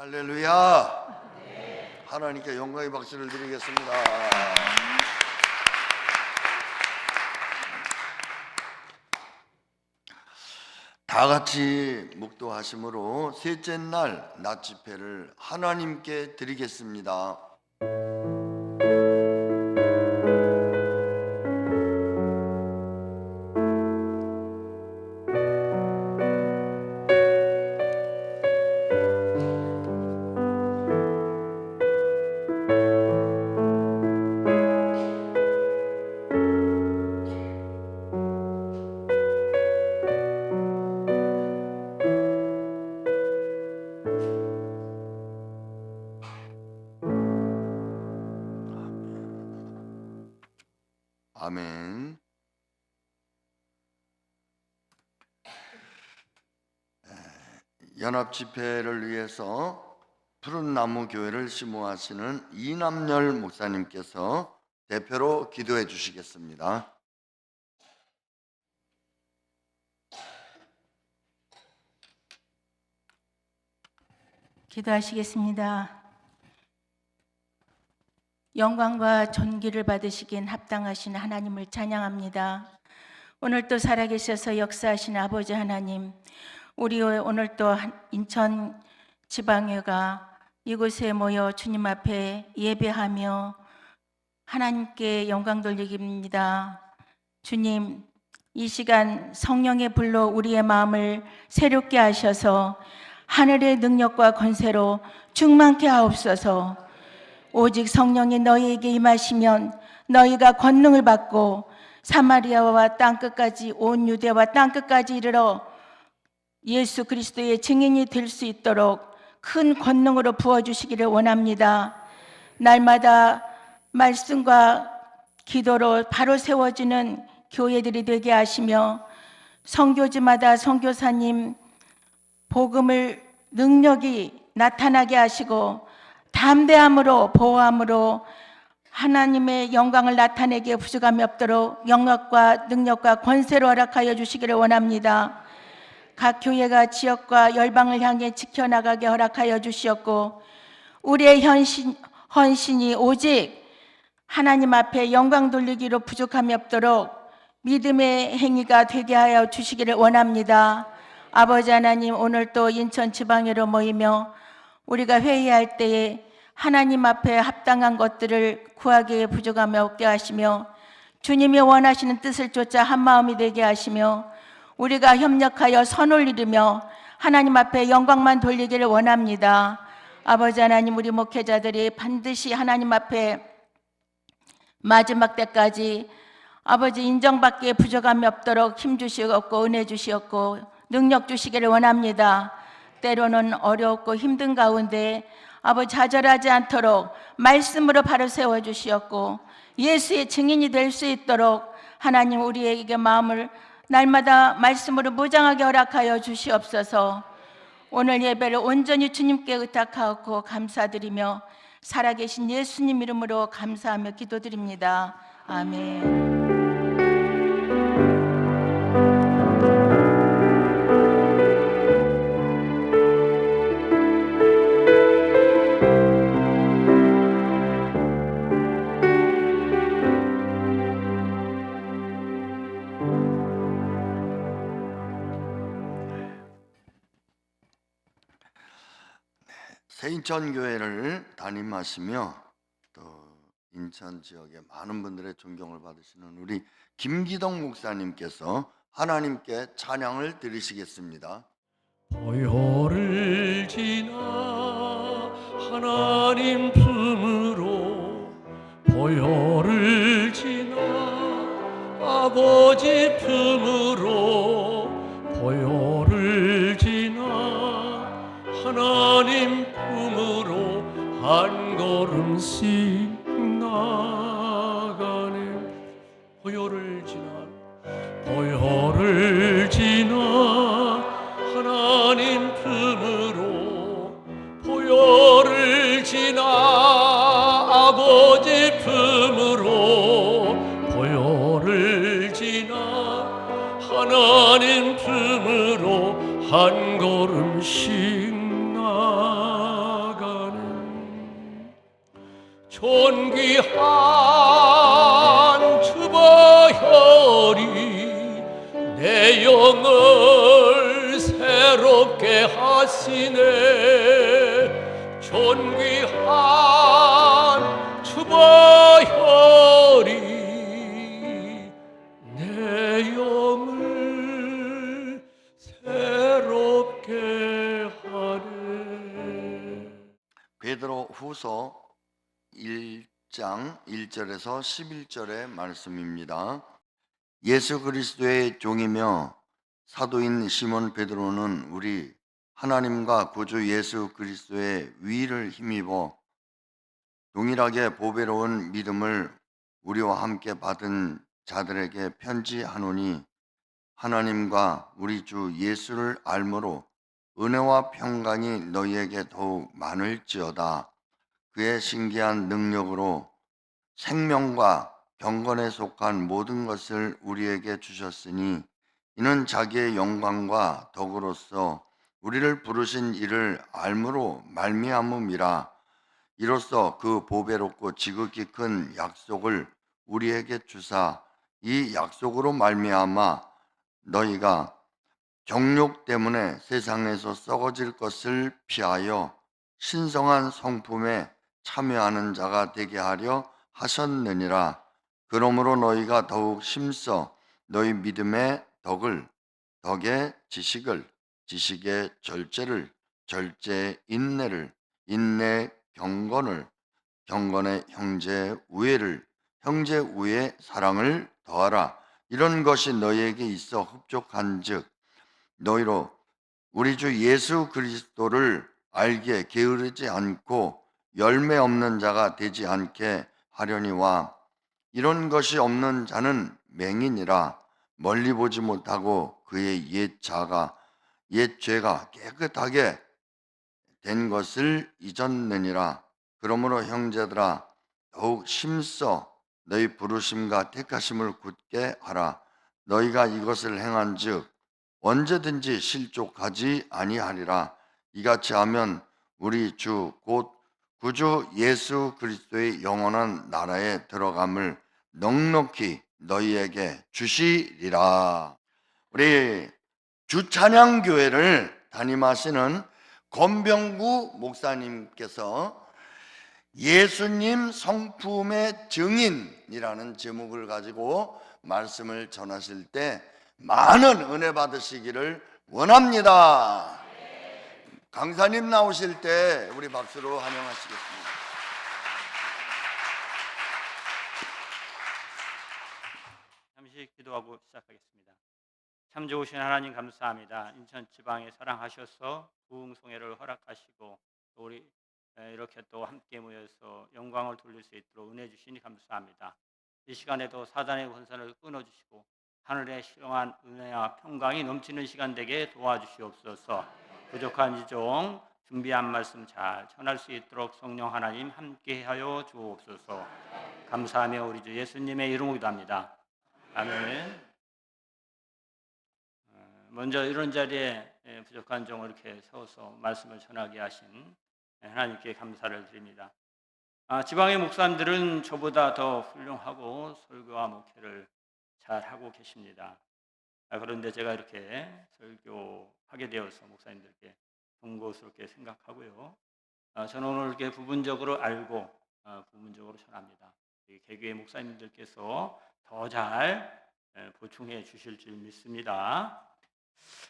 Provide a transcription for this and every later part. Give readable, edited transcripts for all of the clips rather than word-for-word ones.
할렐루야. 하나님께 영광의 박수를 드리겠습니다. 다 같이 묵도하심으로 셋째 날 낮 집회를 하나님께 드리겠습니다. 아멘. 연합 집회를 위해서 푸른 나무 교회를 심호하시는 이남열 목사님께서 대표로 기도해 주시겠습니다. 기도하시겠습니다. 영광과 존귀를 받으시긴 합당하신 하나님을 찬양합니다. 오늘 또 살아계셔서 역사하신 아버지 하나님, 우리 오늘 또 인천 지방회가 이곳에 모여 주님 앞에 예배하며 하나님께 영광 돌리기입니다. 주님, 이 시간 성령의 불로 우리의 마음을 새롭게 하셔서 하늘의 능력과 권세로 충만케 하옵소서. 오직 성령이 너희에게 임하시면 너희가 권능을 받고 사마리아와 땅끝까지 온 유대와 땅끝까지 이르러 예수 그리스도의 증인이 될 수 있도록 큰 권능으로 부어주시기를 원합니다. 날마다 말씀과 기도로 바로 세워지는 교회들이 되게 하시며 선교지마다 선교사님 복음을 능력이 나타나게 하시고 담대함으로 보호함으로 하나님의 영광을 나타내기에 부족함이 없도록 영역과 능력과 권세로 허락하여 주시기를 원합니다. 각 교회가 지역과 열방을 향해 지켜나가게 허락하여 주시었고 우리의 헌신이 오직 하나님 앞에 영광 돌리기로 부족함이 없도록 믿음의 행위가 되게 하여 주시기를 원합니다. 아버지 하나님, 오늘 또 인천 지방회로 모이며 우리가 회의할 때에 하나님 앞에 합당한 것들을 구하기에 부족함이 없게 하시며 주님이 원하시는 뜻을 쫓아 한마음이 되게 하시며 우리가 협력하여 선을 이루며 하나님 앞에 영광만 돌리기를 원합니다. 아버지 하나님, 우리 목회자들이 반드시 하나님 앞에 마지막 때까지 아버지 인정받기에 부족함이 없도록 힘 주시옵고 은혜 주시옵고 능력 주시기를 원합니다. 때로는 어렵고 힘든 가운데 아버지 좌절하지 않도록 말씀으로 바로 세워주시옵고 예수의 증인이 될 수 있도록 하나님 우리에게 마음을 날마다 말씀으로 무장하게 허락하여 주시옵소서. 오늘 예배를 온전히 주님께 의탁하고 감사드리며 살아계신 예수님 이름으로 감사하며 기도드립니다. 아멘. 새인천교회를 담임하시며 또 인천 지역의 많은 분들의 존경을 받으시는 우리 김기동 목사님께서 하나님께 찬양을 드리시겠습니다. 보혈을 지나 하나님 품으로 보혈을 지나 아버지 품으로 보혈을 지나 하나님 품으로 한 걸음씩 나가네. 보혈을 지나 하나님 품으로 보혈을 지나 아버지 품으로 보혈을 지나 하나님 품으로 한 걸음씩 나가네. 존귀한 주보혈이 내 영을 새롭게 하시네. 존귀한 주보혈이 내 영을 새롭게 하네. 베드로 후서 1장 1절에서 11절의 말씀입니다. 예수 그리스도의 종이며 사도인 시몬 베드로는 우리 하나님과 구주 예수 그리스도의 위를 힘입어 동일하게 보배로운 믿음을 우리와 함께 받은 자들에게 편지하노니, 하나님과 우리 주 예수를 알므로 은혜와 평강이 너희에게 더욱 많을지어다. 그의 신기한 능력으로 생명과 경건에 속한 모든 것을 우리에게 주셨으니, 이는 자기의 영광과 덕으로서 우리를 부르신 이를 알므로 말미암음이라. 이로써 그 보배롭고 지극히 큰 약속을 우리에게 주사, 이 약속으로 말미암아 너희가 정욕 때문에 세상에서 썩어질 것을 피하여 신성한 성품에 참여하는 자가 되게 하려 하셨느니라. 그러므로 너희가 더욱 힘써 너희 믿음의 덕을, 덕의 지식을, 지식의 절제를, 절제의 인내를, 인내 경건을, 경건의 형제 우애를, 형제 우애 사랑을 더하라. 이런 것이 너희에게 있어 흡족한즉 너희로 우리 주 예수 그리스도를 알기에 게으르지 않고 열매 없는 자가 되지 않게 하려니와, 이런 것이 없는 자는 맹인이라 멀리 보지 못하고 그의 옛 죄가 깨끗하게 된 것을 잊었느니라. 그러므로 형제들아, 더욱 힘써 너희 부르심과 택하심을 굳게 하라. 너희가 이것을 행한즉 언제든지 실족하지 아니하리라. 이같이 하면 우리 주 곧 구주 예수 그리스도의 영원한 나라에 들어감을 넉넉히 너희에게 주시리라. 우리 주찬양교회를 담임하시는 권병구 목사님께서 예수님 성품의 증인이라는 제목을 가지고 말씀을 전하실 때 많은 은혜 받으시기를 원합니다. 강사님 나오실 때 우리 박수로 환영하시겠습니다. 잠시 기도하고 시작하겠습니다. 참 좋으신 하나님 감사합니다. 인천 지방에 사랑하셔서 부흥송회를 허락하시고 우리 이렇게 또 함께 모여서 영광을 돌릴 수 있도록 은혜 주시니 감사합니다. 이 시간에도 사단의 권세를 끊어주시고 하늘의 신령한 은혜와 평강이 넘치는 시간 되게 도와주시옵소서. 부족한 이종 준비한 말씀 잘 전할 수 있도록 성령 하나님 함께하여 주옵소서. 감사하며 우리 주 예수님의 이름으로 기도합니다. 아멘. 먼저 이런 자리에 부족한 종을 이렇게 세워서 말씀을 전하게 하신 하나님께 감사를 드립니다. 지방의 목사님들은 저보다 더 훌륭하고 설교와 목회를 잘 하고 계십니다. 그런데 제가 이렇게 설교하게 되어서 목사님들께 송구스럽게 생각하고요. 저는 오늘 이렇게 부분적으로 알고 부분적으로 전합니다. 개교의 목사님들께서 더 잘 보충해 주실 줄 믿습니다.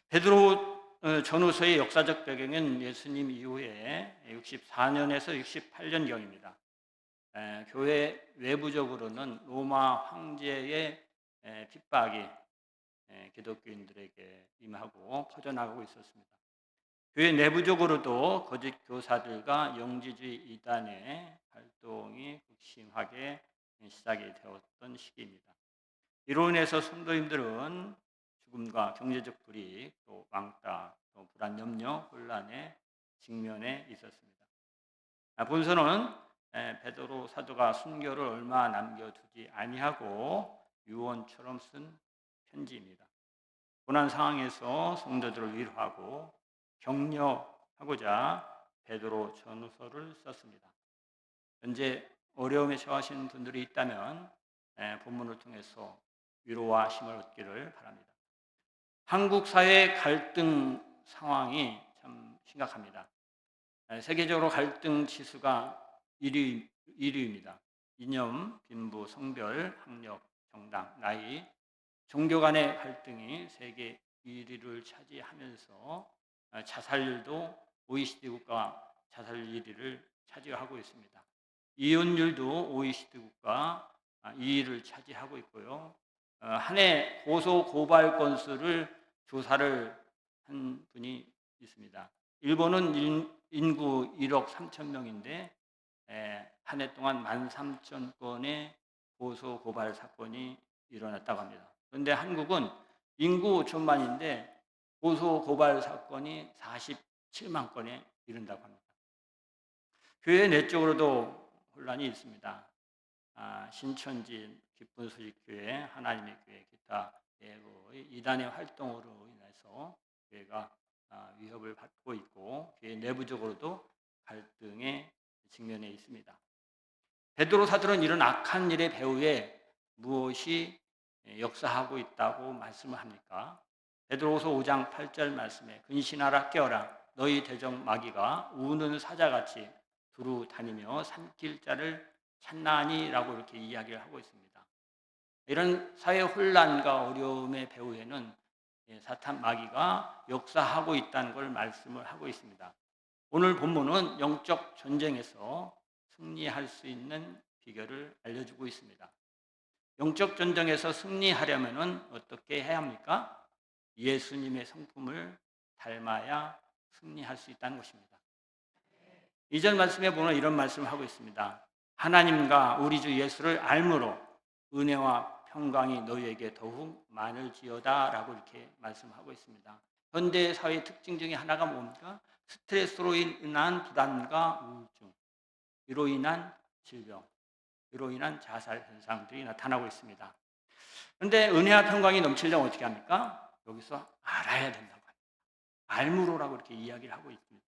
베드로 전후서의 역사적 배경은 예수님 이후에 64년에서 68년경입니다. 교회 외부적으로는 로마 황제의 핍박이 기독교인들에게 임하고 퍼져나가고 있었습니다. 교회 내부적으로도 거짓 교사들과 영지주의 이단의 활동이 극심하게 시작이 되었던 시기입니다. 이로 인해서 성도님들은 죽음과 경제적 불이익, 또 왕따, 또 불안, 염려, 혼란에 직면해 있었습니다. 본서는 베드로 사도가 순교를 얼마 남겨두지 아니하고 유언처럼 쓴 편지입니다. 고난 상황에서 성도들을 위로하고 격려하고자 베드로 전후서를 썼습니다. 현재 어려움에 처하시는 분들이 있다면 본문을 통해서 위로와 힘을 얻기를 바랍니다. 한국 사회 갈등 상황이 참 심각합니다. 세계적으로 갈등 지수가 1위입니다. 이념, 빈부, 성별, 학력, 정당, 나이, 종교 간의 갈등이 세계 1위를 차지하면서 자살률도 OECD 국가 자살률 1위를 차지하고 있습니다. 이혼율도 OECD 국가 2위를 차지하고 있고요. 한 해 고소 고발 건수를 조사를 한 분이 있습니다. 일본은 인구 1억 3천 명인데 한 해 동안 13,000건의 고소 고발 사건이 일어났다고 합니다. 그런데 한국은 인구 5천만인데 고소 고발 사건이 47만 건에 이른다고 합니다. 교회 내적으로도 혼란이 있습니다. 신천지, 기쁜 소식 교회, 하나님의 교회, 기타 이단의 활동으로 인해서 교회가 위협을 받고 있고 교회 내부적으로도 갈등에 직면해 있습니다. 베드로 사도는 이런 악한 일의 배후에 무엇이 역사하고 있다고 말씀을 합니까? 베드로후서 5장 8절 말씀에 근신하라 깨어라 너희 대적 마귀가 우는 사자같이 두루 다니며 삼킬 자를 찾나니라고 이렇게 이야기를 하고 있습니다. 이런 사회 혼란과 어려움의 배후에는 사탄 마귀가 역사하고 있다는 걸 말씀을 하고 있습니다. 오늘 본문은 영적 전쟁에서 승리할 수 있는 비결을 알려주고 있습니다. 영적 전쟁에서 승리하려면 어떻게 해야 합니까? 예수님의 성품을 닮아야 승리할 수 있다는 것입니다. 2절 말씀에 보면 이런 말씀을 하고 있습니다. 하나님과 우리 주 예수를 알므로 은혜와 평강이 너희에게 더욱 많을지어다 라고 이렇게 말씀하고 있습니다. 현대 사회의 특징 중에 하나가 뭡니까? 스트레스로 인한 불안과 우울증, 이로 인한 질병, 이로 인한 자살 현상들이 나타나고 있습니다. 그런데 은혜와 평강이 넘치려면 어떻게 합니까? 여기서 알아야 된다고 합니다. 알므로라고 이렇게 이야기를 하고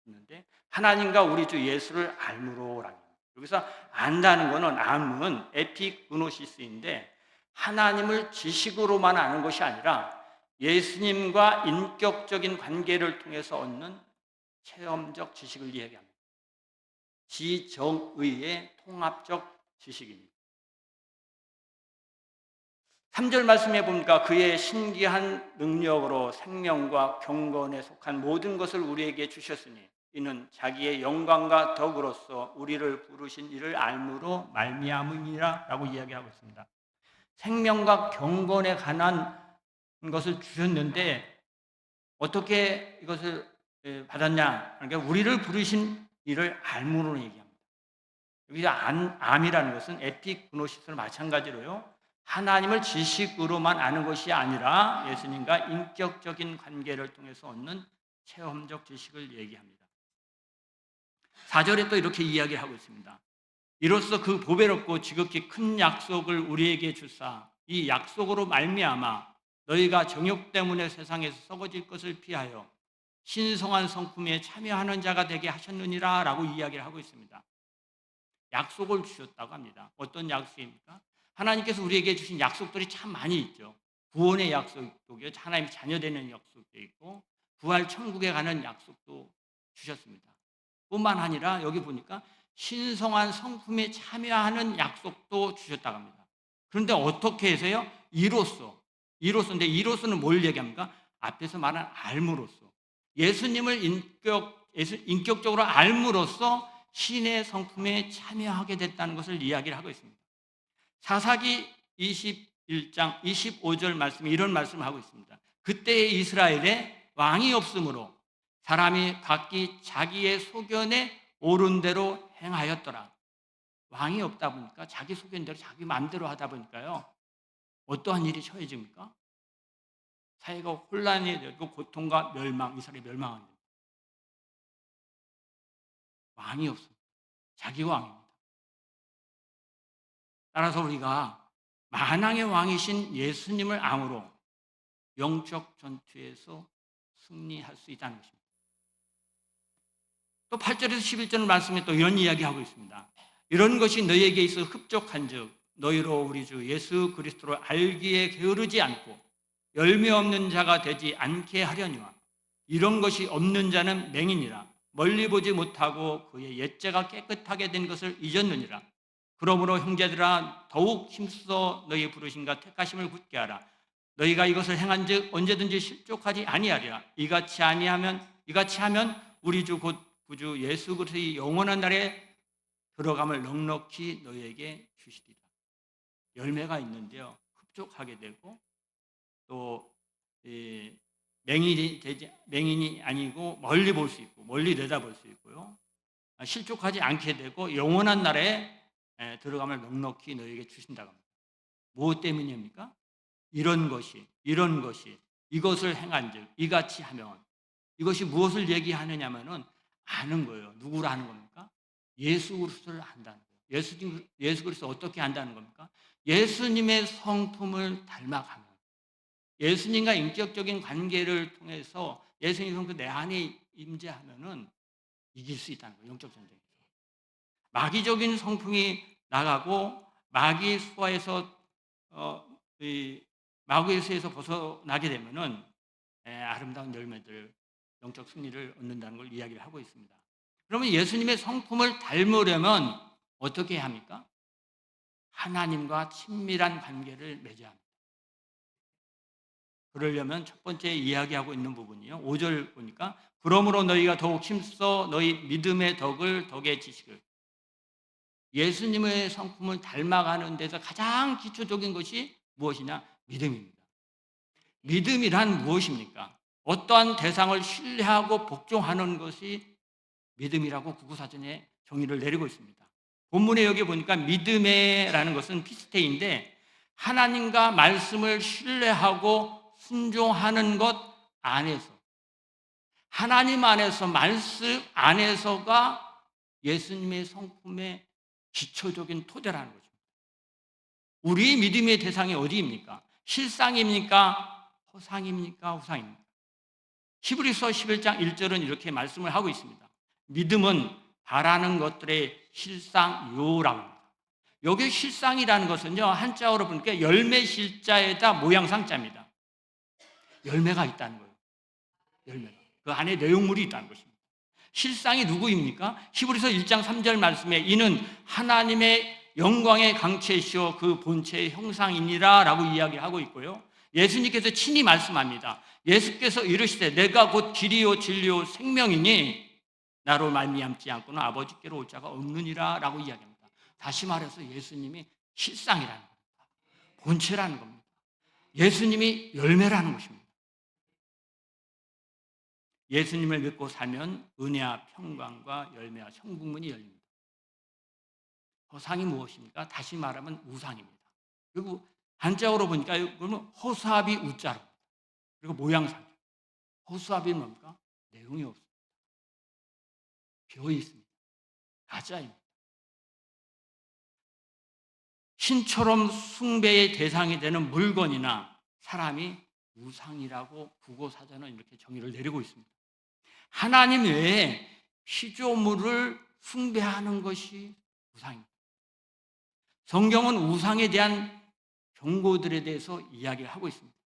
있는데 하나님과 우리 주 예수를 알므로라고 합니다. 여기서 안다는 것은 암은 에피그노시스인데 하나님을 지식으로만 아는 것이 아니라 예수님과 인격적인 관계를 통해서 얻는 체험적 지식을 이야기합니다. 지정의의 통합적 지식입니다. 3절 말씀해 보니까 그의 신기한 능력으로 생명과 경건에 속한 모든 것을 우리에게 주셨으니 이는 자기의 영광과 덕으로서 우리를 부르신 이를 알므로 말미암음이라 라고 이야기하고 있습니다. 생명과 경건에 관한 것을 주셨는데 어떻게 이것을 받았냐? 그러니까 우리를 부르신 이를 알므로 얘기합니다. 여기서 암이라는 것은 에피그노시스로 마찬가지로요. 하나님을 지식으로만 아는 것이 아니라 예수님과 인격적인 관계를 통해서 얻는 체험적 지식을 얘기합니다. 4절에 또 이렇게 이야기를 하고 있습니다. 이로써 그 보배롭고 지극히 큰 약속을 우리에게 주사 이 약속으로 말미암아 너희가 정욕 때문에 세상에서 썩어질 것을 피하여 신성한 성품에 참여하는 자가 되게 하셨느니라 라고 이야기를 하고 있습니다. 약속을 주셨다고 합니다. 어떤 약속입니까? 하나님께서 우리에게 주신 약속들이 참 많이 있죠. 구원의 약속도 하나님의 자녀되는 약속도 있고 부활 천국에 가는 약속도 주셨습니다. 뿐만 아니라 여기 보니까 신성한 성품에 참여하는 약속도 주셨다고 합니다. 그런데 어떻게 해서요? 이로써인데 이로써는 뭘 얘기합니까? 앞에서 말한 알므로써 예수님을 인격적으로 알므로써 신의 성품에 참여하게 됐다는 것을 이야기를 하고 있습니다. 사사기 21장 25절 말씀에 이런 말씀을 하고 있습니다. 그때의 이스라엘에 왕이 없으므로 사람이 각기 자기의 소견에 옳은 대로 행하였더라. 왕이 없다 보니까 자기 소견대로 자기 마음대로 하다 보니까요. 어떠한 일이 처해집니까? 사회가 혼란이 되고 고통과 멸망, 이스라엘이 멸망합니다. 왕이 없습니다. 자기 왕입니다. 따라서 우리가 만왕의 왕이신 예수님을 암으로 영적 전투에서 승리할 수 있다는 것입니다. 또 8절에서 11절 말씀에 또 이런 이야기하고 있습니다. 이런 것이 너희에게 있어 흡족한즉 너희로 우리 주 예수 그리스도를 알기에 게으르지 않고 열매 없는 자가 되지 않게 하려니와 이런 것이 없는 자는 맹인이라 멀리 보지 못하고 그의 옛죄가 깨끗하게 된 것을 잊었느니라. 그러므로 형제들아 더욱 힘써 너희 부르심과 택하심을 굳게 하라. 너희가 이것을 행한즉 언제든지 실족하지 아니하리라. 이같이 하면 우리 주 곧 구주 예수 그리스도의 영원한 날에 들어감을 넉넉히 너희에게 주시리라. 열매가 있는데요, 흡족하게 되고 또 맹인이 아니고 멀리 볼 수 있고 멀리 내다볼 수 있고요, 실족하지 않게 되고 영원한 날에 들어감을 넉넉히 너희에게 주신다고 합니다. 무엇 때문입니까? 이런 것이 이것을 행한즉 이같이 하면, 이것이 무엇을 얘기하느냐면은 아는 거예요. 누구를 아는 겁니까? 예수 그리스도를 안다는 거예요. 예수 그리스도 어떻게 안다는 겁니까? 예수님의 성품을 닮아가면, 예수님과 인격적인 관계를 통해서 예수님 성품 내 안에 임재하면은 이길 수 있다는 거예요. 영적 전쟁에서 마귀적인 성품이 나가고 마귀 수하에서 마귀의 수에서 벗어나게 되면은 아름다운 열매들, 영적 승리를 얻는다는 걸 이야기를 하고 있습니다. 그러면 예수님의 성품을 닮으려면 어떻게 해야 합니까? 하나님과 친밀한 관계를 맺어야 합니다. 그러려면 첫 번째 이야기하고 있는 부분이요, 5절 보니까 그러므로 너희가 더욱 힘써 너희 믿음의 덕의 지식을, 예수님의 성품을 닮아가는 데서 가장 기초적인 것이 무엇이냐? 믿음입니다. 믿음이란 무엇입니까? 어떠한 대상을 신뢰하고 복종하는 것이 믿음이라고 구구사전에 정의를 내리고 있습니다. 본문에 여기 보니까 믿음이라는 것은 피스테인데 하나님과 말씀을 신뢰하고 순종하는 것 안에서, 하나님 안에서, 말씀 안에서가 예수님의 성품의 기초적인 토대라는 거죠. 우리 믿음의 대상이 어디입니까? 실상입니까? 허상입니까? 우상입니까? 히브리서 11장 1절은 이렇게 말씀을 하고 있습니다. 믿음은 바라는 것들의 실상요라고 합니다. 여기 실상이라는 것은요, 한자어로 보니까 열매 실자에다 모양상자입니다. 열매가 있다는 거예요. 열매가. 그 안에 내용물이 있다는 것입니다. 실상이 누구입니까? 히브리서 1장 3절 말씀에 이는 하나님의 영광의 강체시오 그 본체의 형상이니라 라고 이야기하고 있고요, 예수님께서 친히 말씀합니다. 예수께서 이르시되 내가 곧 길이요 진리요 생명이니 나로 말미암지 않고는 아버지께로 올 자가 없느니라 라고 이야기합니다. 다시 말해서 예수님이 실상이라는 겁니다. 본체라는 겁니다. 예수님이 열매라는 것입니다. 예수님을 믿고 살면 은혜와 평강과 열매와 성국문이 열립니다. 허상이 무엇입니까? 다시 말하면 우상입니다. 그리고 한자어로 보니까 그러면 허수아비 우자로, 그리고 모양상. 허수아비는 뭡니까? 내용이 없습니다. 비어 있습니다. 가짜입니다. 신처럼 숭배의 대상이 되는 물건이나 사람이 우상이라고 국어사전은 이렇게 정의를 내리고 있습니다. 하나님 외에 피조물을 숭배하는 것이 우상입니다. 성경은 우상에 대한 경고들에 대해서 이야기를 하고 있습니다.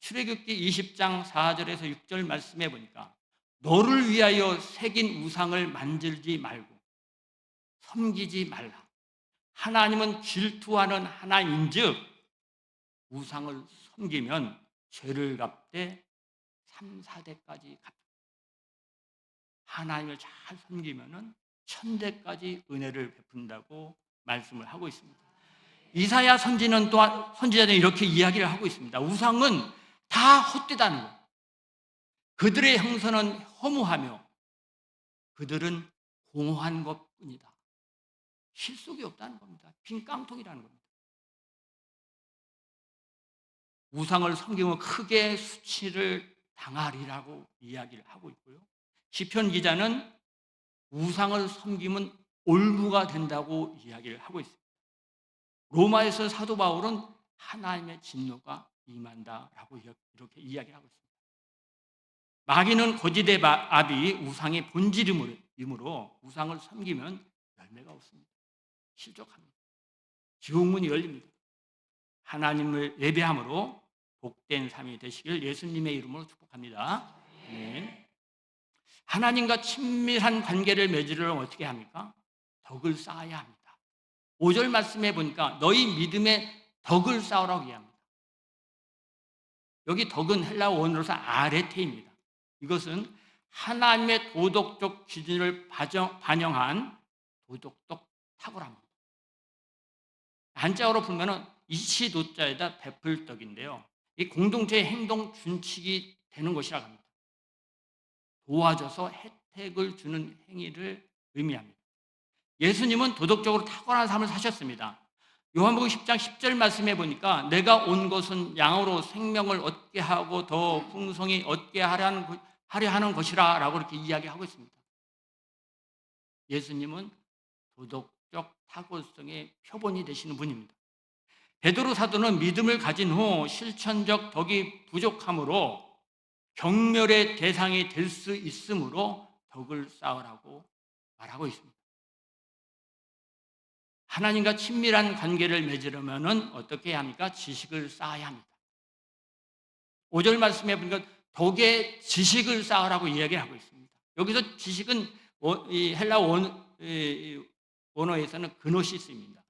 출애굽기 20장 4절에서 6절 말씀해 보니까 너를 위하여 새긴 우상을 만들지 말고 섬기지 말라. 하나님은 질투하는 하나님인즉 우상을 섬기면 죄를 갚되 3, 4대까지 갚다. 하나님을 잘 섬기면은 1000대까지 은혜를 베푼다고 말씀을 하고 있습니다. 이사야 선지자는 이렇게 이야기를 하고 있습니다. 우상은 다 헛되다는 것. 그들의 형선은 허무하며 그들은 공허한 것뿐이다. 실속이 없다는 겁니다. 빈 깡통이라는 겁니다. 우상을 섬기면 크게 수치를 당하리라고 이야기를 하고 있고요, 시편 기자는 우상을 섬기면 올무가 된다고 이야기를 하고 있습니다. 로마에서 사도 바울은 하나님의 진노가 임한다라고 이렇게 이야기를 하고 있습니다. 마귀는 거짓의 압이 우상의 본질이므로 우상을 섬기면 열매가 없습니다. 실족합니다. 지옥문이 열립니다. 하나님을 예배함으로 복된 삶이 되시길 예수님의 이름으로 축복합니다. 아멘. 하나님과 친밀한 관계를 맺으려면 어떻게 합니까? 덕을 쌓아야 합니다. 5절 말씀에 보니까 너희 믿음에 덕을 쌓으라고 얘기합니다. 여기 덕은 헬라어 원어로서 아레테입니다. 이것은 하나님의 도덕적 기준을 반영한 도덕적 탁월함입니다. 한자어로 풀면은 이치도자에다 베풀덕인데요. 이 공동체의 행동 준칙이 되는 것이라고 합니다. 도와줘서 혜택을 주는 행위를 의미합니다. 예수님은 도덕적으로 탁월한 삶을 사셨습니다. 요한복음 10장 10절 말씀해 보니까 내가 온 것은 양으로 생명을 얻게 하고 더 풍성히 얻게 하려 하는 것이라 라고 이렇게 이야기하고 있습니다. 예수님은 도덕적 탁월성의 표본이 되시는 분입니다. 베드로 사도는 믿음을 가진 후 실천적 덕이 부족함으로 경멸의 대상이 될 수 있으므로 덕을 쌓으라고 말하고 있습니다. 하나님과 친밀한 관계를 맺으려면 어떻게 해야 합니까? 지식을 쌓아야 합니다. 5절 말씀해 보니까 덕의 지식을 쌓으라고 이야기하고 있습니다. 여기서 지식은 이 헬라 원어에서는 그노시스입니다.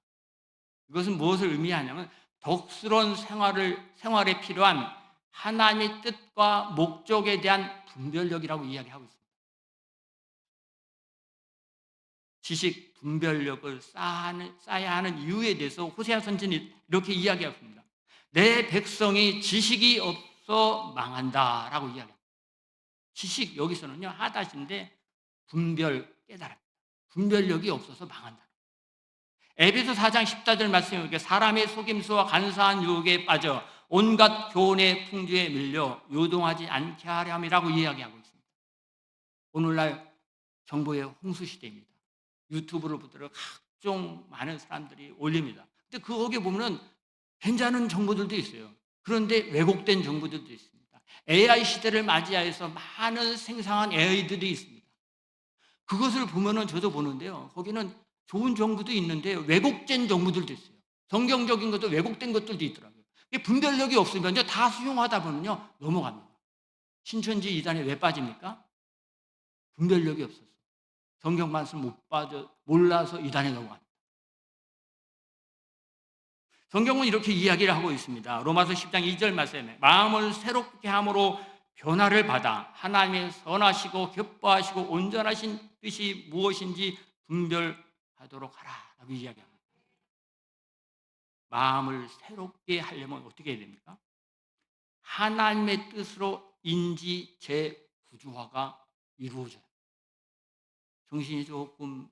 이것은 무엇을 의미하냐면 덕스러운 생활에 필요한 하나님의 뜻과 목적에 대한 분별력이라고 이야기하고 있습니다. 지식 분별력을 쌓아야 하는 이유에 대해서 호세아 선지자는 이렇게 이야기합니다. 내 백성이 지식이 없어 망한다라고 이야기합니다. 지식 여기서는요 하다신데 분별 깨달아 분별력이 없어서 망한다. 에베소 4장 14절 말씀에 보니까 사람의 속임수와 간사한 유혹에 빠져 온갖 교훈의 풍주에 밀려 요동하지 않게 하려 함이라고 이야기하고 있습니다. 오늘날 정보의 홍수 시대입니다. 유튜브를 보더라도 각종 많은 사람들이 올립니다. 근데 거기에 보면은 괜찮은 정보들도 있어요. 그런데 왜곡된 정보들도 있습니다. AI 시대를 맞이하여서 많은 생성한 AI들이 있습니다. 그것을 보면은 저도 보는데요. 거기는 좋은 정보도 있는데 왜곡된 정보들도 있어요. 성경적인 것도 왜곡된 것들도 있더라고요. 분별력이 없으면 다 수용하다 보면요 넘어갑니다. 신천지 이단에 왜 빠집니까? 분별력이 없어서 성경 말씀 몰라서 이단에 넘어갑니다. 성경은 이렇게 이야기를 하고 있습니다. 로마서 10장 2절 말씀에 마음을 새롭게 함으로 변화를 받아 하나님의 선하시고 기뻐하시고 온전하신 뜻이 무엇인지 분별하도록 하라 라고 이야기합니다. 마음을 새롭게 하려면 어떻게 해야 됩니까? 하나님의 뜻으로 인지 재구조화가 이루어져요. 정신이 조금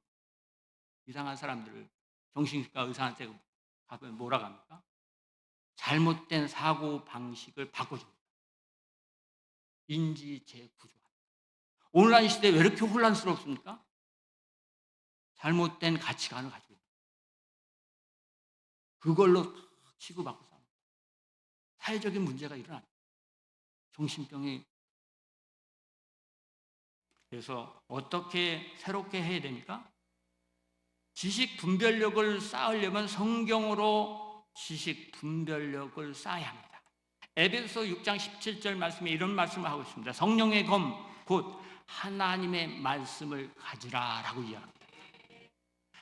이상한 사람들을 정신과 의사한테 가면 뭐라고 합니까? 잘못된 사고 방식을 바꿔줍니다. 인지 재구조화. 오늘날 시대에 왜 이렇게 혼란스럽습니까? 잘못된 가치관을 가지고 있다. 그걸로 치고받고 삽니다. 사회적인 문제가 일어납니다. 정신병이. 그래서 어떻게 새롭게 해야 됩니까? 지식 분별력을 쌓으려면 성경으로 지식 분별력을 쌓아야 합니다. 에베소 6장 17절 말씀에 이런 말씀을 하고 있습니다. 성령의 검 곧 하나님의 말씀을 가지라 라고 이야기합니다.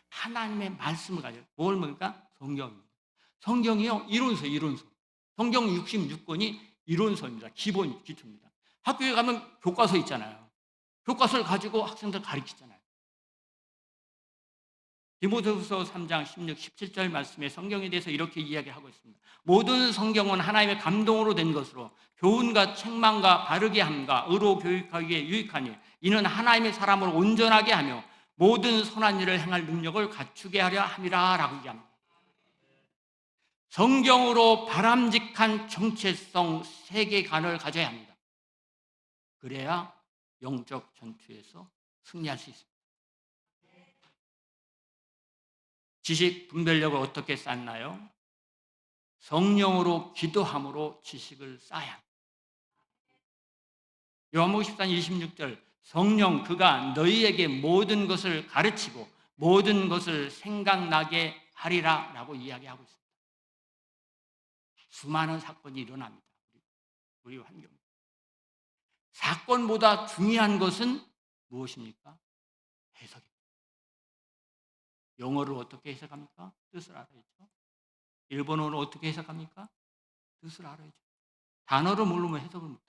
하나님의 말씀을 가지라. 뭘 뭡니까? 성경입니다. 성경이요 이론서. 성경 66권이 이론서입니다. 기초입니다. 학교에 가면 교과서 있잖아요. 교과서를 가지고 학생들 가르치잖아요. 디모데후서 3장 16, 17절 말씀에 성경에 대해서 이렇게 이야기하고 있습니다. 모든 성경은 하나님의 감동으로 된 것으로 교훈과 책망과 바르게 함과 의로 교육하기에 유익하니 이는 하나님의 사람을 온전하게 하며 모든 선한 일을 행할 능력을 갖추게 하려 함이라 라고 얘기합니다. 성경으로 바람직한 정체성 세계관을 가져야 합니다. 그래야 영적 전투에서 승리할 수 있습니다. 지식 분별력을 어떻게 쌓나요? 성령으로 기도함으로 지식을 쌓아야 합니다. 요한복음 14장 26절 성령 그가 너희에게 모든 것을 가르치고 모든 것을 생각나게 하리라라고 이야기하고 있습니다. 수많은 사건이 일어납니다. 우리 환경. 사건보다 중요한 것은 무엇입니까? 해석입니다. 영어를 어떻게 해석합니까? 뜻을 알아야죠. 일본어를 어떻게 해석합니까? 뜻을 알아야죠. 단어를 모르면 해석을 못합니다.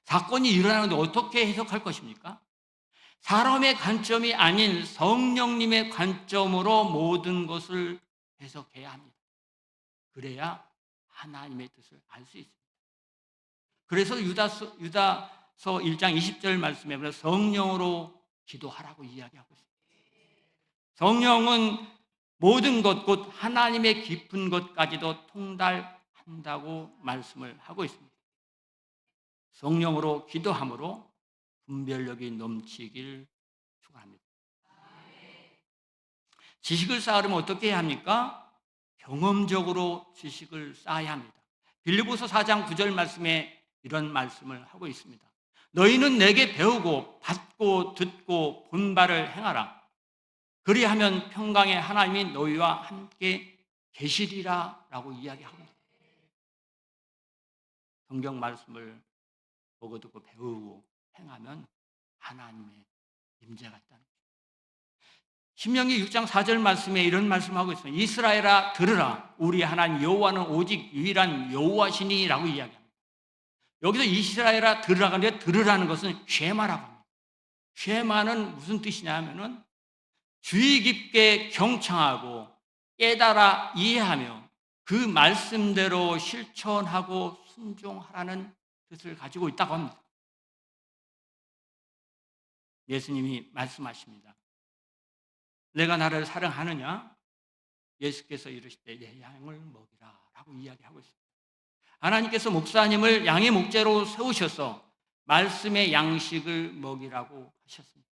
사건이 일어나는데 어떻게 해석할 것입니까? 사람의 관점이 아닌 성령님의 관점으로 모든 것을 해석해야 합니다. 그래야 하나님의 뜻을 알 수 있습니다. 그래서 유다서 1장 20절 말씀에 보면 성령으로 기도하라고 이야기하고 있습니다. 성령은 모든 것, 곧 하나님의 깊은 것까지도 통달한다고 말씀을 하고 있습니다. 성령으로 기도함으로 분별력이 넘치길 축원합니다. 지식을 쌓으려면 어떻게 해야 합니까? 경험적으로 지식을 쌓아야 합니다. 빌립보서 4장 9절 말씀에 이런 말씀을 하고 있습니다. 너희는 내게 배우고 받고 듣고 본 바를 행하라. 그리하면 평강의 하나님이 너희와 함께 계시리라 라고 이야기합니다. 성경 말씀을 보고 듣고 배우고 행하면 하나님의 임재가 있다는 거죠. 신명기 6장 4절 말씀에 이런 말씀하고 있습니다. 이스라엘아 들으라. 우리 하나님 여호와는 오직 유일한 여호와시니 라고 이야기합니다. 여기서 이스라엘아 들으라가 아니라 들으라는 것은 쉐마라고 합니다. 쉐마는 무슨 뜻이냐 하면은 주의 깊게 경청하고 깨달아 이해하며 그 말씀대로 실천하고 순종하라는 뜻을 가지고 있다고 합니다. 예수님이 말씀하십니다. 내가 나를 사랑하느냐? 예수께서 이르시되 내 양을 먹이라 라고 이야기하고 있습니다. 하나님께서 목사님을 양의 목재로 세우셔서 말씀의 양식을 먹이라고 하셨습니다.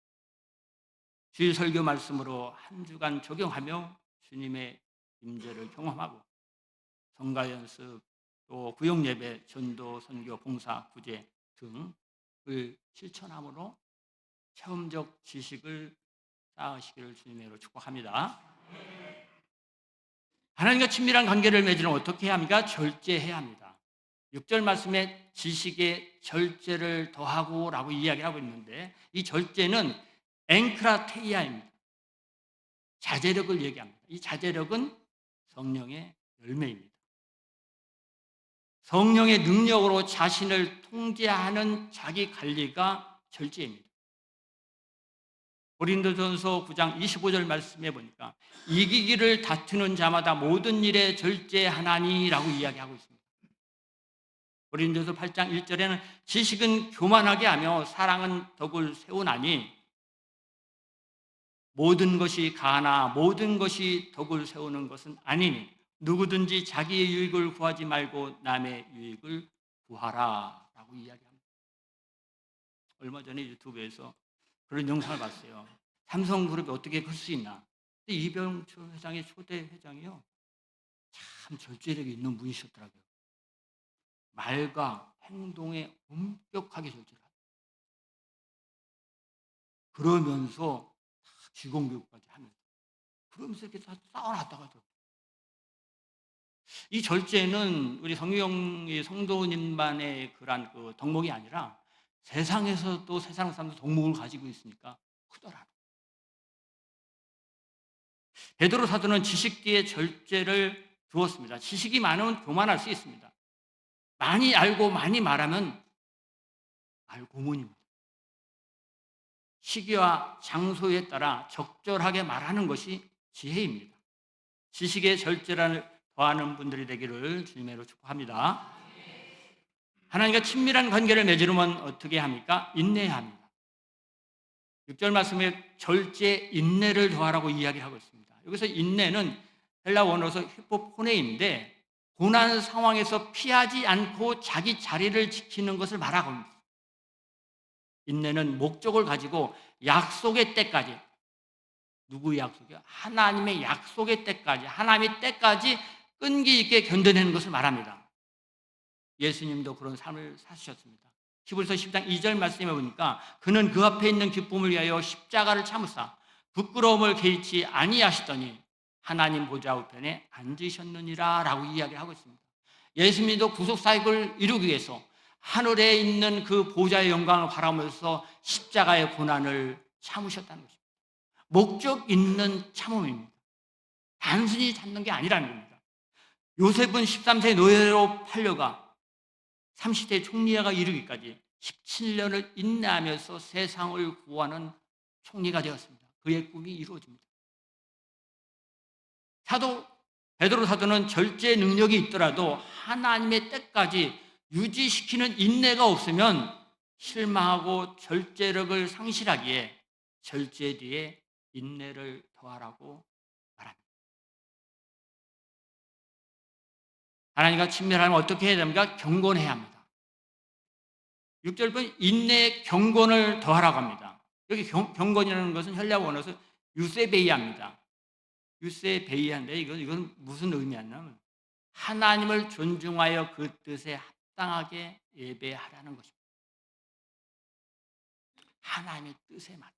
주일 설교 말씀으로 한 주간 적용하며 주님의 임재를 경험하고 성가 연습, 또 구역 예배, 전도, 선교, 봉사, 구제 등을 실천함으로 체험적 지식을 쌓으시기를 주님의 이름으로 축복합니다. 하나님과 친밀한 관계를 맺으려면 어떻게 해야 합니까? 절제해야 합니다. 6절 말씀에 지식에 절제를 더하고 라고 이야기하고 있는데 이 절제는 앵크라테이아입니다. 자제력을 얘기합니다. 이 자제력은 성령의 열매입니다. 성령의 능력으로 자신을 통제하는 자기 관리가 절제입니다. 고린도전서 9장 25절 말씀해 보니까 이기기를 다투는 자마다 모든 일에 절제하나니라고 이야기하고 있습니다. 고린도서 8장 1절에는 지식은 교만하게 하며 사랑은 덕을 세우나니 모든 것이 가나 모든 것이 덕을 세우는 것은 아니니 누구든지 자기의 유익을 구하지 말고 남의 유익을 구하라 라고 이야기합니다. 얼마 전에 유튜브에서 그런 영상을 봤어요. 삼성그룹이 어떻게 클 수 있나. 이병철 회장의 초대 회장이요, 참 절제력이 있는 분이셨더라고요. 말과 행동에 엄격하게 절제를 합니다. 그러면서 직원교육까지 하면서 그러면서 이렇게 다 쌓아놨다가 하더라고요. 이 절제는 우리 성경의 성도님만의 그런 그 덕목이 아니라 세상에서도 세상 사람도 덕목을 가지고 있으니까 크더라. 베드로 사도는 지식기에 절제를 두었습니다. 지식이 많으면 교만할 수 있습니다. 많이 알고 많이 말하면 말고문입니다. 시기와 장소에 따라 적절하게 말하는 것이 지혜입니다. 지식의 절제를 더하는 분들이 되기를 주님으로 축복합니다. 하나님과 친밀한 관계를 맺으려면 어떻게 합니까? 인내해야 합니다. 6절 말씀에 절제 인내를 더하라고 이야기하고 있습니다. 여기서 인내는 헬라 원어에서 히포포네인데 고난 상황에서 피하지 않고 자기 자리를 지키는 것을 말하고 있습니다. 인내는 목적을 가지고 약속의 때까지, 누구의 약속이요? 하나님의 약속의 때까지, 하나님의 때까지 끈기 있게 견뎌내는 것을 말합니다. 예수님도 그런 삶을 사셨습니다. 히브리서 10장 2절 말씀해 보니까 그는 그 앞에 있는 기쁨을 위하여 십자가를 참으사 부끄러움을 개의치 아니하시더니 하나님 보좌 우편에 앉으셨느니라 라고 이야기하고 있습니다. 예수님도 구속사역을 이루기 위해서 하늘에 있는 그 보좌의 영광을 바라보면서 십자가의 고난을 참으셨다는 것입니다. 목적 있는 참음입니다. 단순히 참는 게 아니라는 겁니다. 요셉은 13세 노예로 팔려가 30세 총리가 이르기까지 17년을 인내하면서 세상을 구하는 총리가 되었습니다. 그의 꿈이 이루어집니다. 베드로 사도는 절제 능력이 있더라도 하나님의 때까지 유지시키는 인내가 없으면 실망하고 절제력을 상실하기에 절제 뒤에 인내를 더하라고 말합니다. 하나님과 친밀하면 어떻게 해야 됩니까? 경건해야 합니다. 6절 보면 인내에 경건을 더하라고 합니다. 여기 경건이라는 것은 헬라 원어에서 유세베이아입니다. 유세베이아인데 이건 무슨 의미냐면 하나님을 존중하여 그 뜻에 합당하게 예배하라는 것입니다. 하나님의 뜻에 맞다.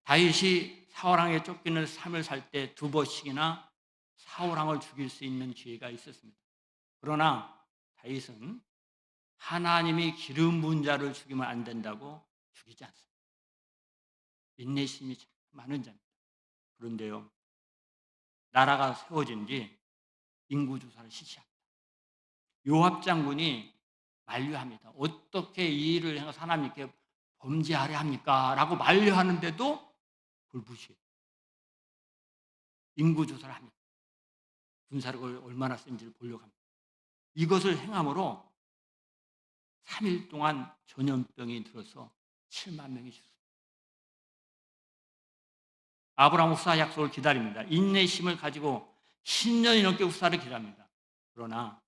다윗이 사울왕에 쫓기는 삶을 살 때 2번씩이나 사울왕을 죽일 수 있는 기회가 있었습니다. 그러나 다윗은 하나님이 기름 부은 자를 죽이면 안 된다고 죽이지 않습니다. 인내심이 많은 자입니다. 그런데요, 나라가 세워진 뒤 인구조사를 실시합니다. 요압 장군이 만류합니다. 어떻게 이 일을 해서 하나님께 범죄하려 합니까? 라고 만류하는데도 불부시해요. 인구조사를 합니다. 군사력을 얼마나 센지를 보려고 합니다. 이것을 행함으로 3일 동안 전염병이 들어서 7만 명이 죽습니다. 아브라함 후사 약속을 기다립니다. 인내심을 가지고 10년이 넘게 후사를 기다립니다. 그러나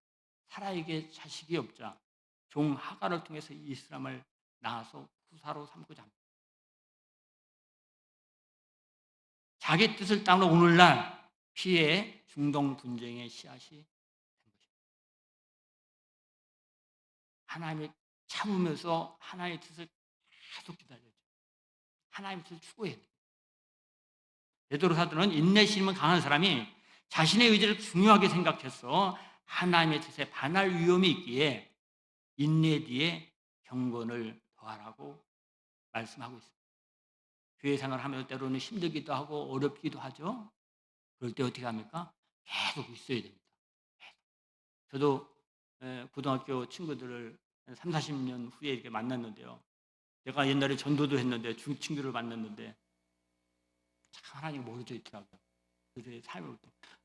사라에게 자식이 없자 종 하갈을 통해서 이스라엘을 낳아서 후사로 삼고자 합니다. 자기 뜻을 따라 오늘날 피해 중동 분쟁의 씨앗이 된 것입니다. 하나님이 참으면서 하나님의 뜻을 계속 기다려야죠. 하나님의 뜻을 추구해야 돼요. 베드로 사도는 인내심은 강한 사람이 자신의 의지를 중요하게 생각해서 하나님의 뜻에 반할 위험이 있기에 인내 뒤에 경건을 더하라고 말씀하고 있습니다. 교회 생활을 하면서 때로는 힘들기도 하고 어렵기도 하죠. 그럴 때 어떻게 합니까? 계속 있어야 됩니다. 저도 고등학교 친구들을 3, 40년 후에 이렇게 만났는데요. 내가 옛날에 전도도 했는데 친구를 만났는데 참 하나님 모르져 있더라고요. 그들의 삶을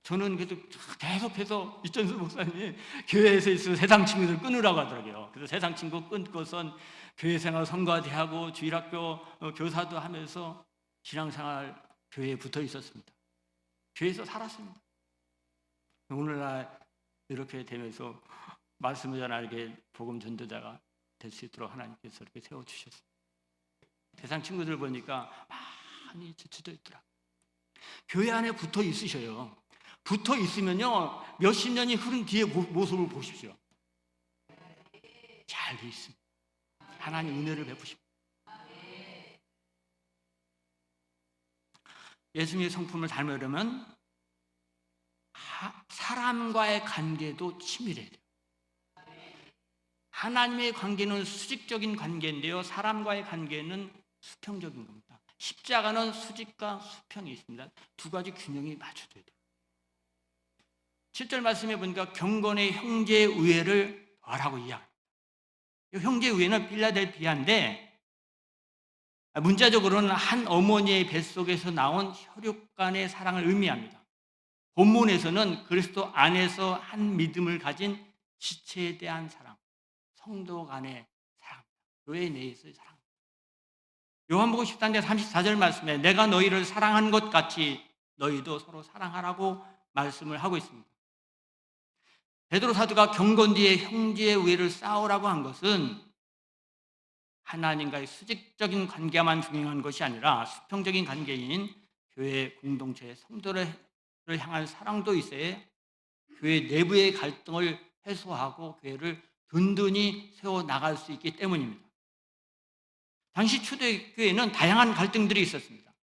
저는 그래도 계속해서 이천수 목사님이 교회에서 있는 세상 친구들 끊으라고 하더라고요. 그래서 세상 친구 끊고선 교회 생활 성가대하고 주일학교 교사도 하면서 신앙생활 교회에 붙어 있었습니다. 교회에서 살았습니다. 오늘날 이렇게 되면서 말씀을 전하게 복음 전도자가 될 수 있도록 하나님께서 이렇게 세워주셨습니다. 세상 친구들 보니까 많이 지쳐져 있더라. 교회 안에 붙어 있으셔요. 붙어 있으면요, 몇십 년이 흐른 뒤에 모습을 보십시오. 잘 돼 있습니다. 하나님 은혜를 베푸십니다. 예수님의 성품을 닮으려면 사람과의 관계도 치밀해야 돼요. 하나님의 관계는 수직적인 관계인데요, 사람과의 관계는 수평적인 겁니다. 십자가는 수직과 수평이 있습니다. 두 가지 균형이 맞춰져야 돼요. 7절 말씀해 보니까 경건의 형제 우애를 더하라고 이야기합니다. 형제 우애는 필라델피아인데 문자적으로는 한 어머니의 뱃속에서 나온 혈육 간의 사랑을 의미합니다. 본문에서는 그리스도 안에서 한 믿음을 가진 지체에 대한 사랑, 성도 간의 사랑, 교회 내에서의 사랑. 요한복음 13장 34절 말씀에 내가 너희를 사랑한 것 같이 너희도 서로 사랑하라고 말씀을 하고 있습니다. 베드로 사도가 경건 뒤에 형제의 우애를 쌓으라고 한 것은 하나님과의 수직적인 관계만 중요한 것이 아니라 수평적인 관계인 교회 공동체의 성도를 향한 사랑도 있어야 교회 내부의 갈등을 해소하고 교회를 든든히 세워나갈 수 있기 때문입니다. 당시 초대교회는 다양한 갈등들이 있었습니다.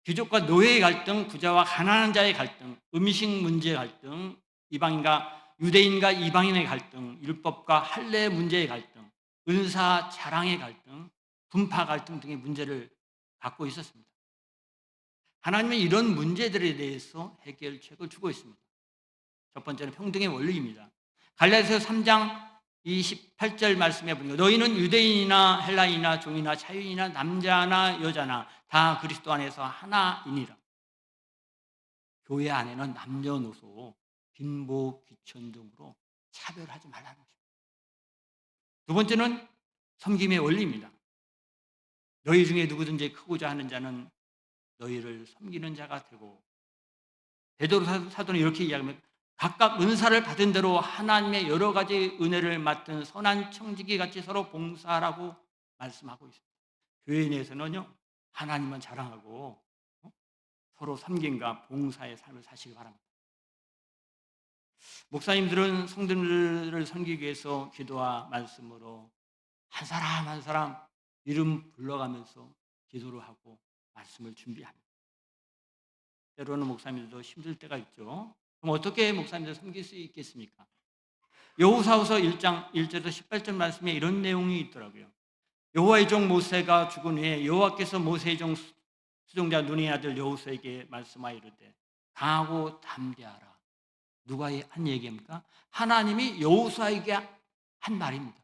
귀족과 노예의 갈등, 부자와 가난한 자의 갈등, 음식 문제 갈등, 이방인과 유대인과 이방인의 갈등, 율법과 할례 문제의 갈등, 은사 자랑의 갈등, 분파 갈등 등의 문제를 갖고 있었습니다. 하나님은 이런 문제들에 대해서 해결책을 주고 있습니다. 첫 번째는 평등의 원리입니다. 갈라디아서 3장 28절 말씀해 보니까 너희는 유대인이나 헬라인이나 종이나 자유인이나 남자나 여자나 다 그리스도 안에서 하나이니라. 교회 안에는 남녀노소, 빈보, 귀천 등으로 차별하지 말라는 것입니다. 두 번째는 섬김의 원리입니다. 너희 중에 누구든지 크고자 하는 자는 너희를 섬기는 자가 되고, 베드로 사도는 이렇게 이야기합니다. 각각 은사를 받은 대로 하나님의 여러 가지 은혜를 맡은 선한 청지기 같이 서로 봉사하라고 말씀하고 있습니다. 교회 내에서는요, 하나님만 자랑하고 서로 섬김과 봉사의 삶을 사시기 바랍니다. 목사님들은 성도들을 섬기기 위해서 기도와 말씀으로 한 사람 한 사람 이름 불러가면서 기도를 하고 말씀을 준비합니다. 때로는 목사님들도 힘들 때가 있죠. 그럼 어떻게 목사님들 섬길 수 있겠습니까? 여호수아서 1장 1절에서 18절 말씀에 이런 내용이 있더라고요. 여호와의 종 모세가 죽은 후에 여호와께서 모세의 종 수종자 눈의 아들 여호수아에게 말씀하여 이르되 강하고 담대하라. 누가 한 얘기입니까? 하나님이 여호수아에게 한 말입니다.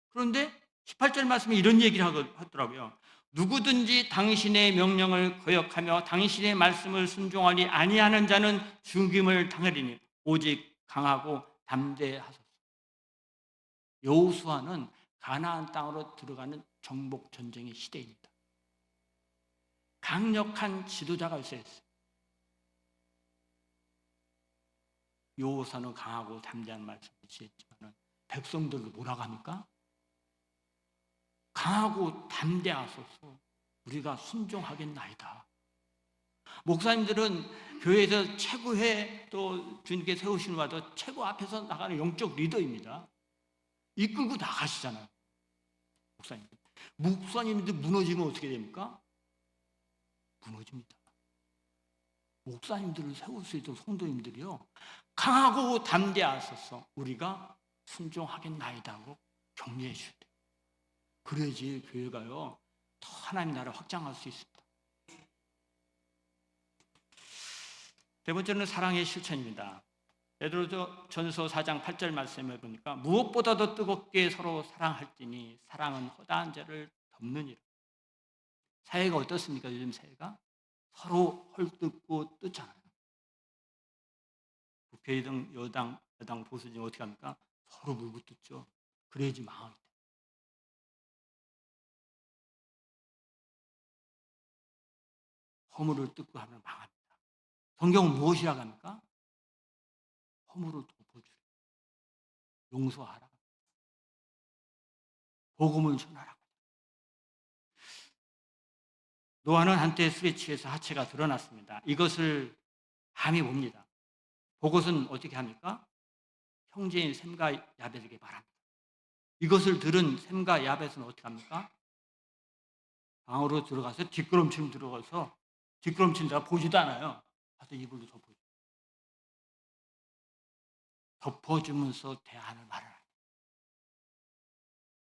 그런데 18절 말씀에 이런 얘기를 하더라고요. 누구든지 당신의 명령을 거역하며 당신의 말씀을 순종하지 아니하는 자는 죽임을 당하리니 오직 강하고 담대하소서. 여호수아는 가나안 땅으로 들어가는 정복 전쟁의 시대입니다. 강력한 지도자가 있어야 했어요. 여호수아는 강하고 담대한 말씀을 지했지만 백성들도 뭐라고 합니까? 강하고 담대하소서 우리가 순종하겠나이다. 목사님들은 교회에서 최고의 또 주님께 세우신 와도 최고 앞에서 나가는 영적 리더입니다. 이끌고 나가시잖아요. 목사님들 무너지면 어떻게 됩니까? 무너집니다. 목사님들을 세울 수 있도록 성도님들이요, 강하고 담대하소서 우리가 순종하겠나이다 하고 격려해 주셔야 돼요. 그래야지 교회가요 더 하나님 나라 확장할 수 있습니다. 세 번째는 사랑의 실천입니다. 베드로전서 4장 8절 말씀을 보니까 무엇보다도 뜨겁게 서로 사랑할지니 사랑은 허다한 죄를 덮느니라. 사회가 어떻습니까? 요즘 사회가 서로 헐뜯고 뜯잖아요. 국회의원 여당 보수 중 어떻게 합니까? 서로 물고 뜯죠. 그래야지 망하기 때문에. 허물을 뜯고 하면 망합니다. 성경은 무엇이라고 합니까? 허물을 덮어주라. 용서하라. 복음을 전하라. 노아는 한때 술에 취해서 하체가 드러났습니다. 이것을 함이 봅니다. 보고서는 어떻게 합니까? 형제인 셈과 야벳에게 말합니다. 이것을 들은 셈과 야벳은 어떻게 합니까? 방으로 들어가서 뒷걸음치면 들어가서 뒷걸음친다가 보지도 않아요. 가서 이불로 덮어주면서 대안을 말하라.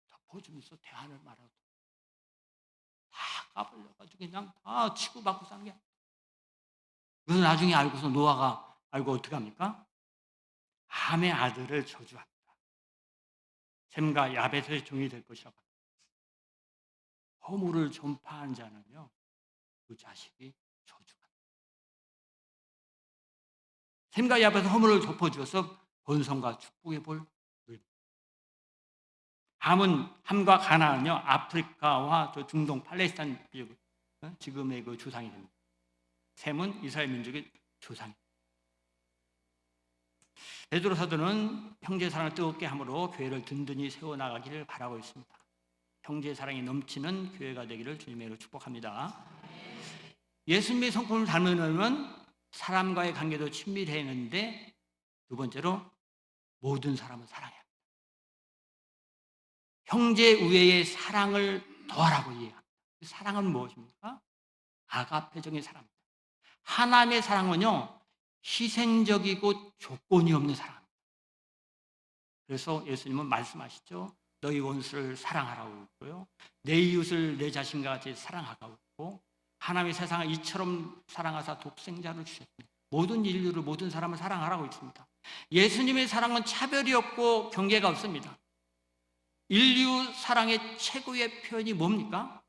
덮어주면서 대안을 말하고 다 까불려가지고 그냥 다 치고받고 사는 게. 그래서 나중에 알고서 노아가 알고 어떻게 합니까? 함의 아들을 저주합니다. 셈과 야벳의 종이 될 것이라고 합니다. 허물을 전파한 자는요 그 자식이 저주합니다. 셈과 야벳의 허물을 덮어주어서 번성과 축복의 볼 누립니다. 함과 가나안은요 아프리카와 저 중동 팔레스타인 지금의 그 조상이 됩니다. 셈은 이스라엘 민족의 조상입니다. 베드로 사도는 형제 사랑을 뜨겁게 함으로 교회를 든든히 세워나가기를 바라고 있습니다. 형제 사랑이 넘치는 교회가 되기를 주님의 이름으로 축복합니다. 예수님의 성품을 닮으려면 사람과의 관계도 친밀해야 하는데 두 번째로 모든 사람을 사랑해야 합니다. 형제 우애의 사랑을 더하라고 이해합니다. 사랑은 무엇입니까? 아가페적인 사랑입니다. 하나님의 사랑은요, 희생적이고 조건이 없는 사랑입니다. 그래서 예수님은 말씀하시죠. 너희 원수를 사랑하라고 했고요. 내 이웃을 내 자신과 같이 사랑하라고 했고, 하나님의 세상을 이처럼 사랑하사 독생자를 주셨습니다. 모든 인류를, 모든 사람을 사랑하라고 했습니다. 예수님의 사랑은 차별이 없고 경계가 없습니다. 인류 사랑의 최고의 표현이 뭡니까?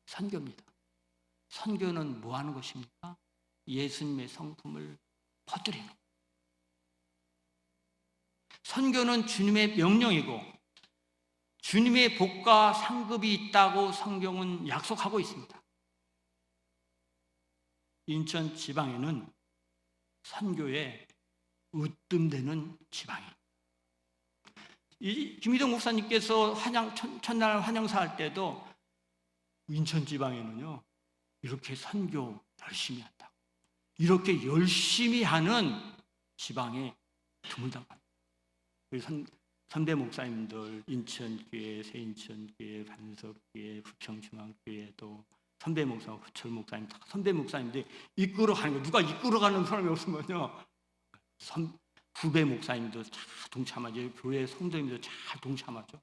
선교입니다. 선교는 뭐 하는 것입니까? 예수님의 성품을 퍼뜨리는 것. 선교는 주님의 명령이고 주님의 복과 상급이 있다고 성경은 약속하고 있습니다. 인천 지방에는 선교에 으뜸되는 지방이에요. 이 김희동 목사님께서 첫날 환영사 할 때도 인천 지방에는요, 이렇게 선교 열심히 한다고, 이렇게 열심히 하는 지방에 드물다고 합니다. 선배 목사님들, 인천교회, 새인천교회, 반석교회, 부평중앙교회, 또 선배 목사, 후철 목사님, 선배 목사님들이 이끌어가는 거예요. 누가 이끌어가는 사람이 없으면요, 후배 목사님도 잘 동참하죠. 교회 성도님도 잘 동참하죠.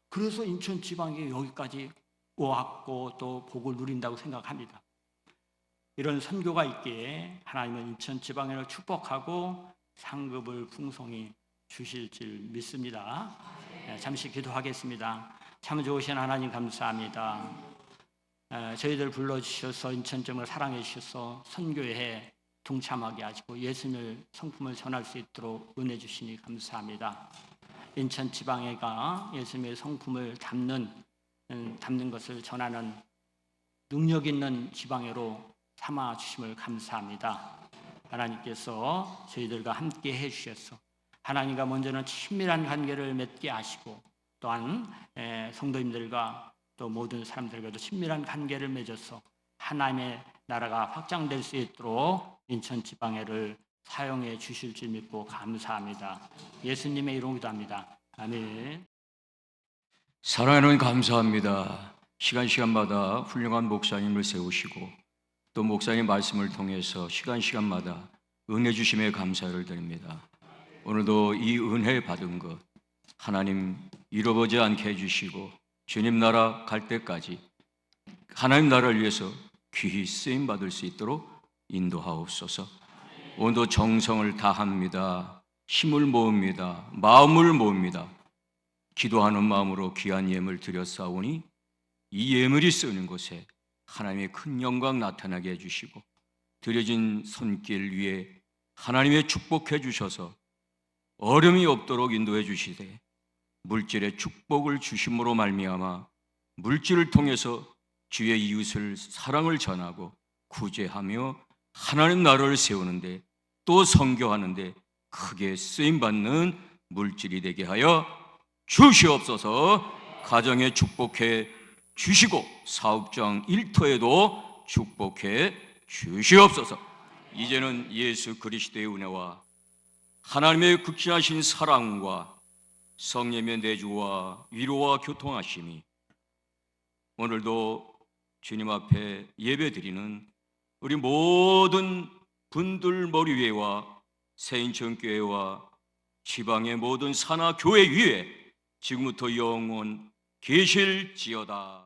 그래서 인천 지방에 여기까지 왔고 또 복을 누린다고 생각합니다. 이런 선교가 있기에 하나님은 인천 지방을 축복하고 상급을 풍성히 주실 줄 믿습니다. 잠시 기도하겠습니다. 참 좋으신 하나님 감사합니다. 저희들 불러주셔서 인천점을 사랑해 주셔서 선교에 동참하게 하시고 예수님의 성품을 전할 수 있도록 은혜 주시니 감사합니다. 인천 지방에가 예수님의 성품을 담는 것을 전하는 능력 있는 지방으로 삼아 주심을 감사합니다. 하나님께서 저희들과 함께 해 주셔서 하나님과 먼저는 친밀한 관계를 맺게 하시고 또한 성도님들과 또 모든 사람들과도 친밀한 관계를 맺어서 하나님의 나라가 확장될 수 있도록 인천 지방회를 사용해 주실 줄 믿고 감사합니다. 예수님의 이름으로 기도합니다. 아멘. 사랑하는 감사합니다. 시간마다 훌륭한 목사님을 세우시고 또 목사님 말씀을 통해서 시간마다 은혜 주심에 감사를 드립니다. 오늘도 이 은혜 받은 것 하나님 잃어버리지 않게 해주시고 주님 나라 갈 때까지 하나님 나라를 위해서 귀히 쓰임 받을 수 있도록 인도하옵소서. 오늘도 정성을 다합니다. 힘을 모읍니다. 마음을 모읍니다. 기도하는 마음으로 귀한 예물 드렸사오니 이 예물이 쓰는 곳에 하나님의 큰 영광 나타나게 해주시고 드려진 손길 위에 하나님의 축복해 주셔서 어려움이 없도록 인도해 주시되 물질의 축복을 주심으로 말미암아 물질을 통해서 주의 이웃을 사랑을 전하고 구제하며 하나님 나라를 세우는데 또 선교하는데 크게 쓰임받는 물질이 되게 하여 주시옵소서. 가정에 축복해 주시고 사업장 일터에도 축복해 주시옵소서. 이제는 예수 그리스도의 은혜와 하나님의 극진하신 사랑과 성령의 내주와 위로와 교통하심이 오늘도 주님 앞에 예배드리는 우리 모든 분들 머리 위에와 새인천교회와 지방의 모든 산하 교회 위에 지금부터 영원 계실지어다.